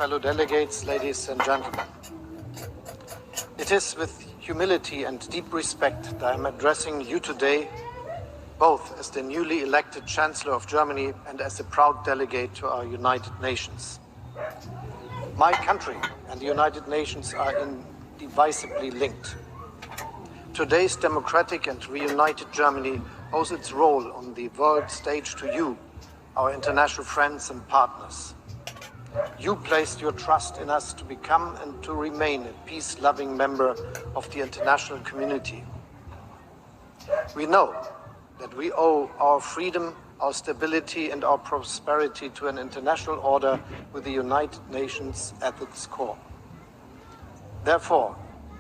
fellow delegates, ladies and gentlemen. It is with humility and deep respect that I am addressing you today, both as the newly elected Chancellor of Germany and as a proud delegate to our United Nations. My country and the United Nations are indivisibly linked. Today's democratic and reunited Germany owes its role on the world stage to you, our international friends and partners. You placed your trust in us to become and to remain a peace-loving member of the international community. We know that we owe our freedom, our stability and our prosperity to an international order with the United Nations at its core. Therefore,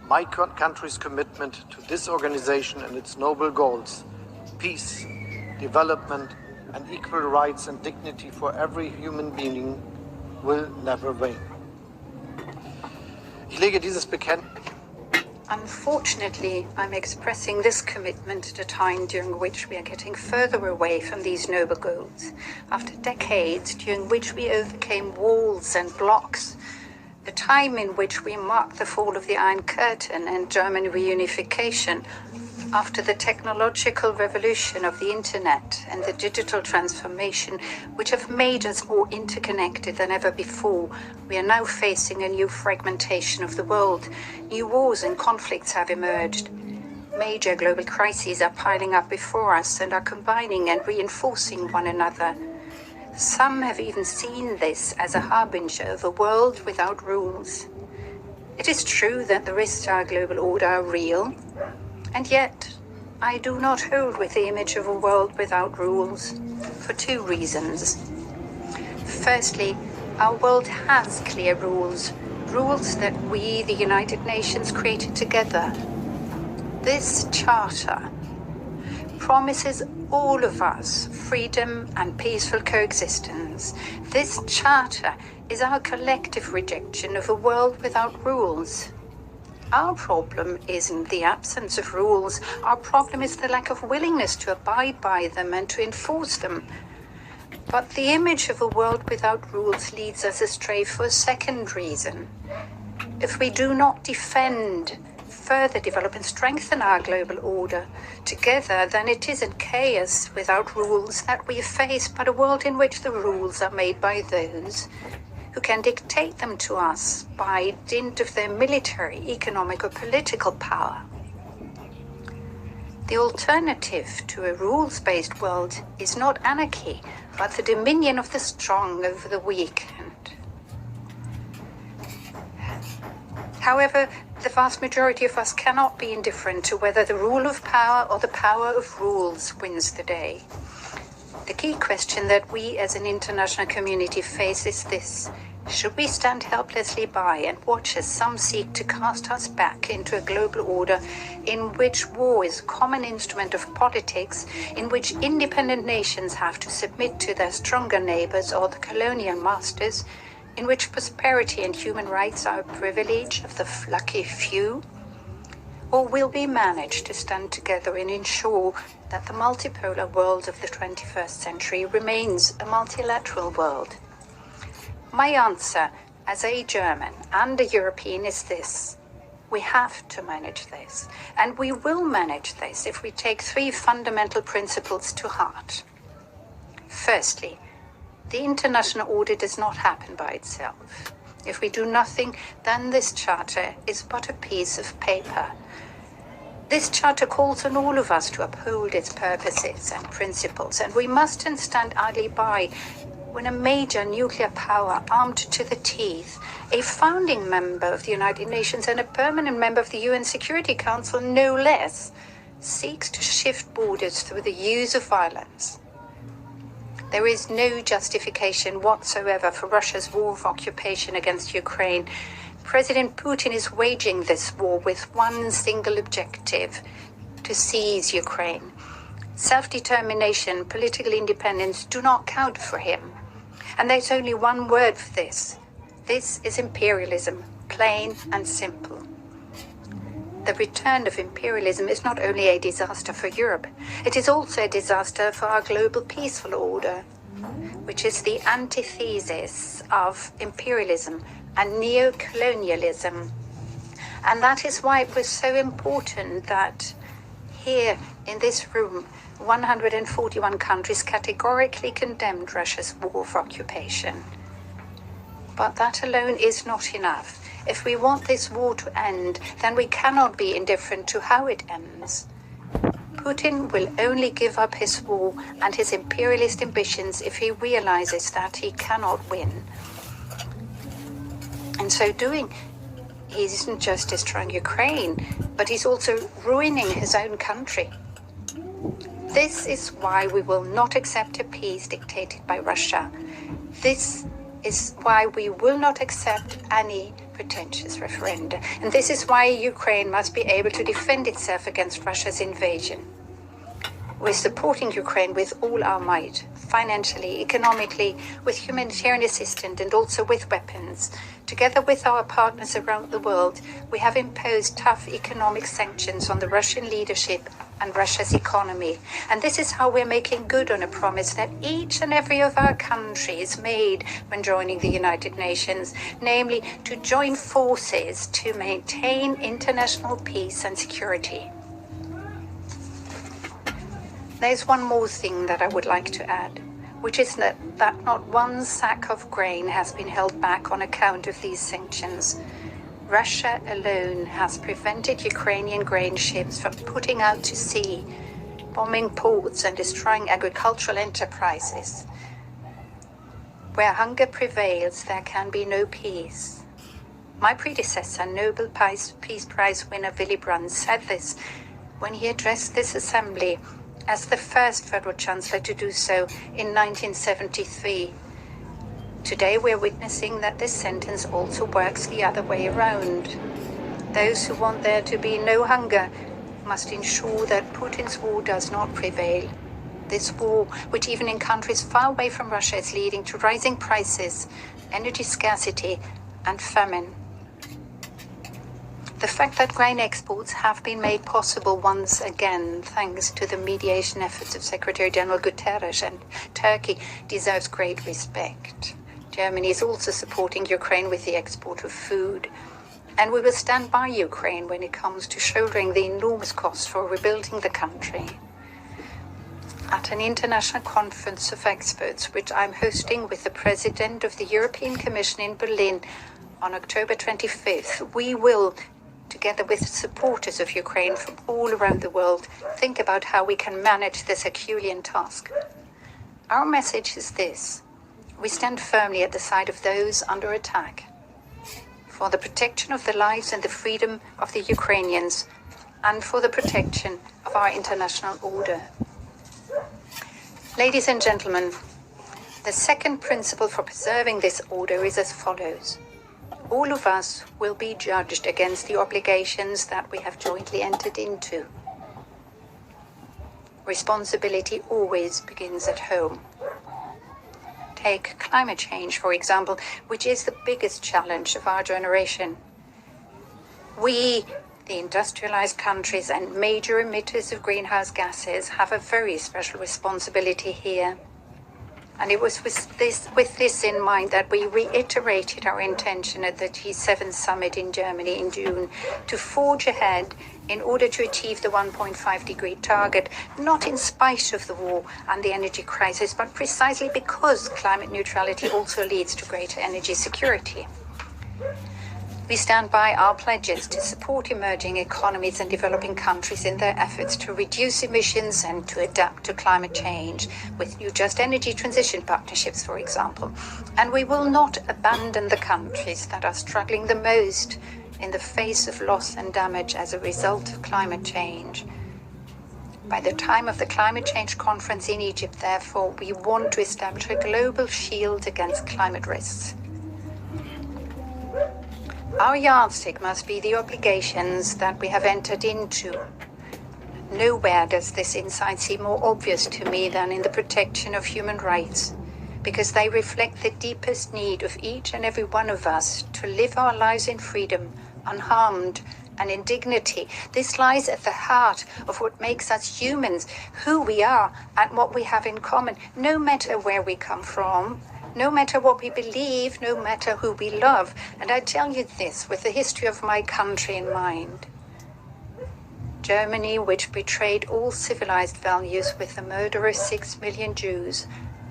my country's commitment to this organization and its noble goals, peace, development and equal rights and dignity for every human being, will never wane. Ich lege dieses Bekenntnis. Unfortunately, I'm expressing this commitment at a time during which we are getting further away from these noble goals. After decades during which we overcame walls and blocks, a time in which we marked the fall of the Iron Curtain and German reunification, after the technological revolution of the internet and the digital transformation which have made us more interconnected than ever before, we are now facing a new fragmentation of the world. New wars and conflicts have emerged. Major global crises are piling up before us and are combining and reinforcing one another. Some have even seen this as a harbinger of a world without rules. It is true that the risks to our global order are real, and yet I do not hold with the image of a world without rules, for two reasons. Firstly, our world has clear rules, rules that we, the United Nations, created together. This charter promises all of us freedom and peaceful coexistence. This charter is our collective rejection of a world without rules. Our problem isn't the absence of rules. Our problem is the lack of willingness to abide by them and to enforce them. But the image of a world without rules leads us astray for a second reason. If we do not defend, further develop and strengthen our global order together, then it isn't chaos without rules that we face, but a world in which the rules are made by those who can dictate them to us by dint of their military, economic or political power. The alternative to a rules-based world is not anarchy, but the dominion of the strong over the weak. However, the vast majority of us cannot be indifferent to whether the rule of power or the power of rules wins the day. The key question that we as an international community face is this: should we stand helplessly by and watch as some seek to cast us back into a global order in which war is a common instrument of politics, in which independent nations have to submit to their stronger neighbors or the colonial masters, in which prosperity and human rights are a privilege of the lucky few? Or will we manage to stand together and ensure that the multipolar world of the 21st century remains a multilateral world? My answer as a German and a European is this: we have to manage this, and we will manage this if we take three fundamental principles to heart. Firstly, the international order does not happen by itself. If we do nothing, then this charter is but a piece of paper. This charter calls on all of us to uphold its purposes and principles, and we mustn't stand idly by when a major nuclear power armed to the teeth, a founding member of the United Nations and a permanent member of the UN Security Council, no less, seeks to shift borders through the use of violence. There is no justification whatsoever for Russia's war of occupation against Ukraine. President Putin is waging this war with one single objective: to seize Ukraine. Self-determination, political independence do not count for him. And there's only one word for this. This is imperialism, plain and simple. The return of imperialism is not only a disaster for Europe, it is also a disaster for our global peaceful order. which is the antithesis of imperialism and neo-colonialism. And that is why it was so important that here in this room, 141 countries categorically condemned Russia's war of occupation. But that alone is not enough. If we want this war to end, then we cannot be indifferent to how it ends. Putin will only give up his war and his imperialist ambitions if he realizes that he cannot win. In so doing, he isn't just destroying Ukraine, but he's also ruining his own country. This is why we will not accept a peace dictated by Russia. This is why we will not accept any pretentious referenda. And this is why Ukraine must be able to defend itself against Russia's invasion. We're supporting Ukraine with all our might, financially, economically, with humanitarian assistance and also with weapons. Together with our partners around the world, we have imposed tough economic sanctions on the Russian leadership and Russia's economy. And this is how we're making good on a promise that each and every of our countries made when joining the United Nations, namely to join forces to maintain international peace and security. There's one more thing that I would like to add, which is that not one sack of grain has been held back on account of these sanctions. Russia alone has prevented Ukrainian grain ships from putting out to sea, bombing ports and destroying agricultural enterprises. Where hunger prevails, there can be no peace. My predecessor, Nobel Peace Prize winner Willy Brandt, said this when he addressed this assembly as the first federal chancellor to do so in 1973. Today we're witnessing that this sentence also works the other way around. Those who want there to be no hunger must ensure that Putin's war does not prevail. This war, which even in countries far away from Russia is leading to rising prices, energy scarcity and famine. The fact that grain exports have been made possible once again thanks to the mediation efforts of Secretary General Guterres and Turkey deserves great respect. Germany is also supporting Ukraine with the export of food. And we will stand by Ukraine when it comes to shouldering the enormous cost for rebuilding the country. At an international conference of experts, which I'm hosting with the President of the European Commission in Berlin on October 25th, we will, together with supporters of Ukraine from all around the world, think about how we can manage this Herculean task. Our message is this: we stand firmly at the side of those under attack, for the protection of the lives and the freedom of the Ukrainians, and for the protection of our international order. Ladies and gentlemen, the second principle for preserving this order is as follows. All of us will be judged against the obligations that we have jointly entered into. Responsibility always begins at home. Take climate change, for example, which is the biggest challenge of our generation. We, the industrialized countries and major emitters of greenhouse gases, have a very special responsibility here. And it was with this in mind that we reiterated our intention at the G7 summit in Germany in June to forge ahead in order to achieve the 1.5-degree target, not in spite of the war and the energy crisis, but precisely because climate neutrality also leads to greater energy security. We stand by our pledges to support emerging economies and developing countries in their efforts to reduce emissions and to adapt to climate change, with new just energy transition partnerships, for example. And we will not abandon the countries that are struggling the most in the face of loss and damage as a result of climate change. By the time of the climate change conference in Egypt, therefore, we want to establish a global shield against climate risks. Our yardstick must be the obligations that we have entered into. Nowhere does this insight seem more obvious to me than in the protection of human rights, because they reflect the deepest need of each and every one of us to live our lives in freedom, unharmed, and in dignity. This lies at the heart of what makes us humans, who we are, and what we have in common, no matter where we come from, no matter what we believe, no matter who we love. And I tell you this with the history of my country in mind. Germany, which betrayed all civilized values with the murder of 6 million Jews,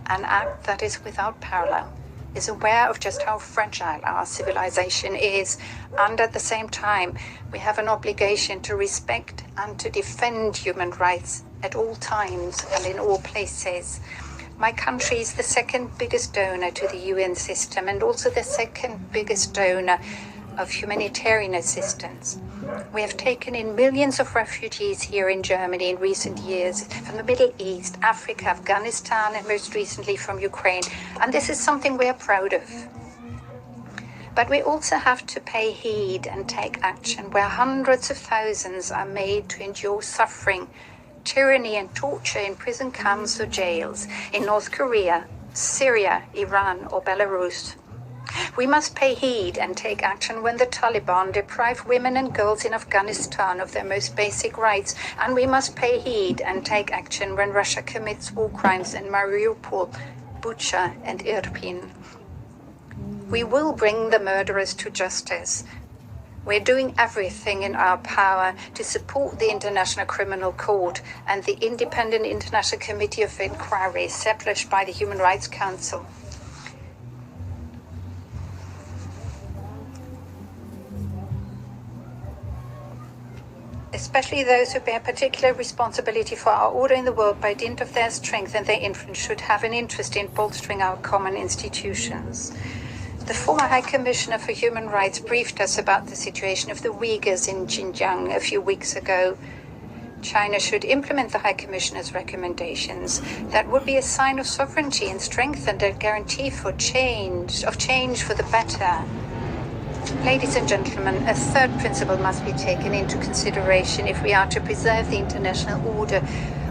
an act that is without parallel, is aware of just how fragile our civilization is, and at the same time, we have an obligation to respect and to defend human rights at all times and in all places. My country is the second biggest donor to the UN system and also the second biggest donor of humanitarian assistance. We have taken in millions of refugees here in Germany in recent years from the Middle East, Africa, Afghanistan, and most recently from Ukraine. And this is something we are proud of. But we also have to pay heed and take action where hundreds of thousands are made to endure suffering, tyranny and torture in prison camps or jails in North Korea, Syria, Iran or Belarus. We must pay heed and take action when the Taliban deprive women and girls in Afghanistan of their most basic rights, and we must pay heed and take action when Russia commits war crimes in Mariupol, Bucha and Irpin. We will bring the murderers to justice. We're doing everything in our power to support the International Criminal Court and the Independent International Committee of Inquiry established by the Human Rights Council. Especially those who bear particular responsibility for our order in the world by dint of their strength and their influence should have an interest in bolstering our common institutions. The former High Commissioner for Human Rights briefed us about the situation of the Uyghurs in Xinjiang a few weeks ago. China should implement the High Commissioner's recommendations. That would be a sign of sovereignty and strength and a guarantee for change for the better. Ladies and gentlemen, a third principle must be taken into consideration if we are to preserve the international order.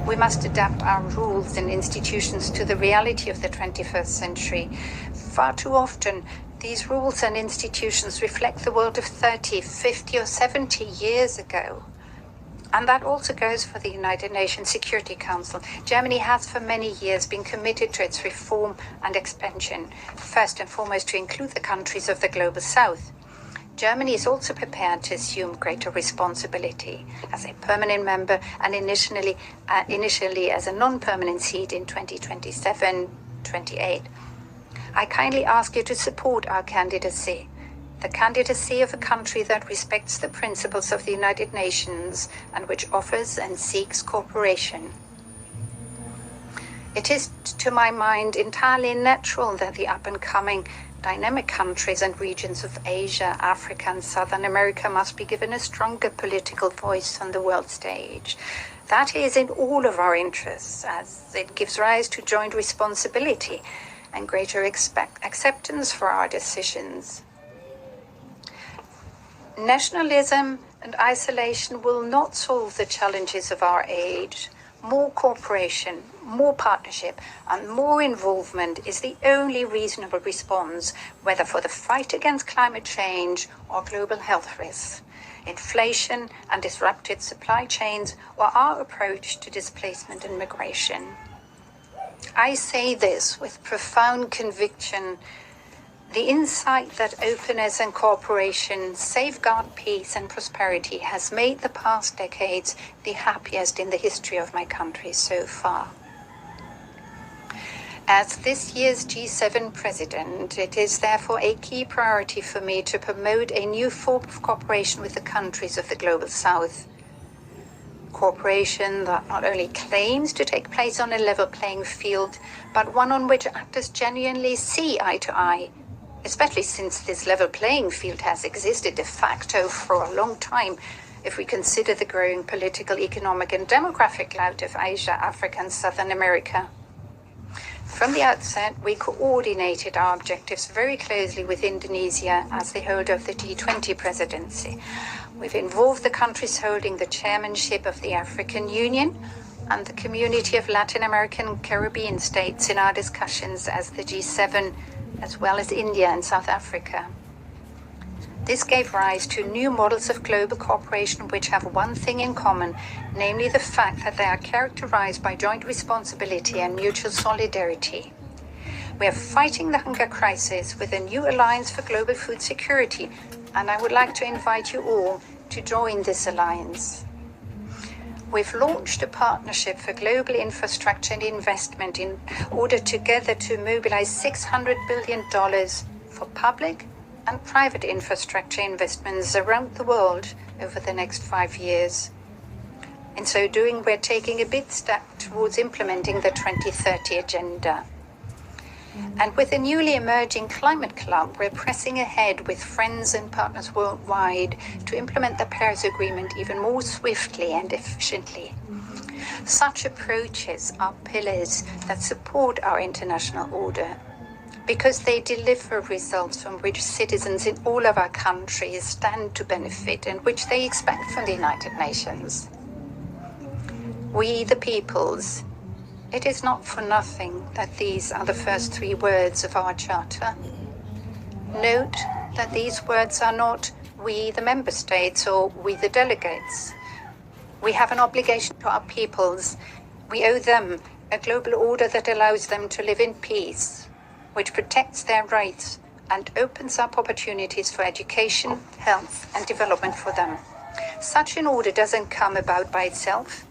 We must adapt our rules and institutions to the reality of the 21st century. Far too often, these rules and institutions reflect the world of 30, 50 or 70 years ago. And that also goes for the United Nations Security Council. Germany has for many years been committed to its reform and expansion, first and foremost to include the countries of the Global South. Germany is also prepared to assume greater responsibility as a permanent member and initially as a non-permanent seat in 2027-28. I kindly ask you to support our candidacy, the candidacy of a country that respects the principles of the United Nations and which offers and seeks cooperation. It is, to my mind, entirely natural that the up-and-coming dynamic countries and regions of Asia, Africa and Southern America must be given a stronger political voice on the world stage. That is in all of our interests, as it gives rise to joint responsibility and greater acceptance for our decisions. Nationalism and isolation will not solve the challenges of our age. More cooperation, more partnership, and more involvement is the only reasonable response, whether for the fight against climate change or global health risks, inflation and disrupted supply chains, or our approach to displacement and migration. I say this with profound conviction. The insight that openness and cooperation safeguard peace and prosperity has made the past decades the happiest in the history of my country so far. As this year's G7 president, it is therefore a key priority for me to promote a new form of cooperation with the countries of the Global South. Cooperation that not only claims to take place on a level playing field, but one on which actors genuinely see eye to eye, especially since this level playing field has existed de facto for a long time, if we consider the growing political, economic and demographic clout of Asia, Africa and Southern America. From the outset, we coordinated our objectives very closely with Indonesia as the holder of the G20 presidency. We've involved the countries holding the chairmanship of the African Union and the Community of Latin American and Caribbean states in our discussions as the G7, as well as India and South Africa. This gave rise to new models of global cooperation which have one thing in common, namely the fact that they are characterized by joint responsibility and mutual solidarity. We are fighting the hunger crisis with a new alliance for global food security, and I would like to invite you all to join this alliance. We've launched a partnership for global infrastructure and investment in order together to mobilize $600 billion for public and private infrastructure investments around the world over the next 5 years. In so doing, we're taking a big step towards implementing the 2030 agenda. And with the newly emerging Climate Club, we're pressing ahead with friends and partners worldwide to implement the Paris Agreement even more swiftly and efficiently. Such approaches are pillars that support our international order, because they deliver results from which citizens in all of our countries stand to benefit and which they expect from the United Nations. We, the peoples. It is not for nothing that these are the first 3 words of our charter. Note that these words are not we, the member states, or we, the delegates. We have an obligation to our peoples. We owe them a global order that allows them to live in peace, which protects their rights and opens up opportunities for education, health, and development for them. Such an order doesn't come about by itself.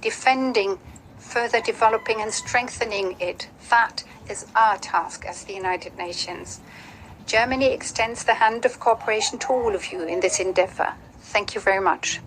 Defending, further developing and strengthening it, that is our task as the United Nations. Germany extends the hand of cooperation to all of you in this endeavor. Thank you very much.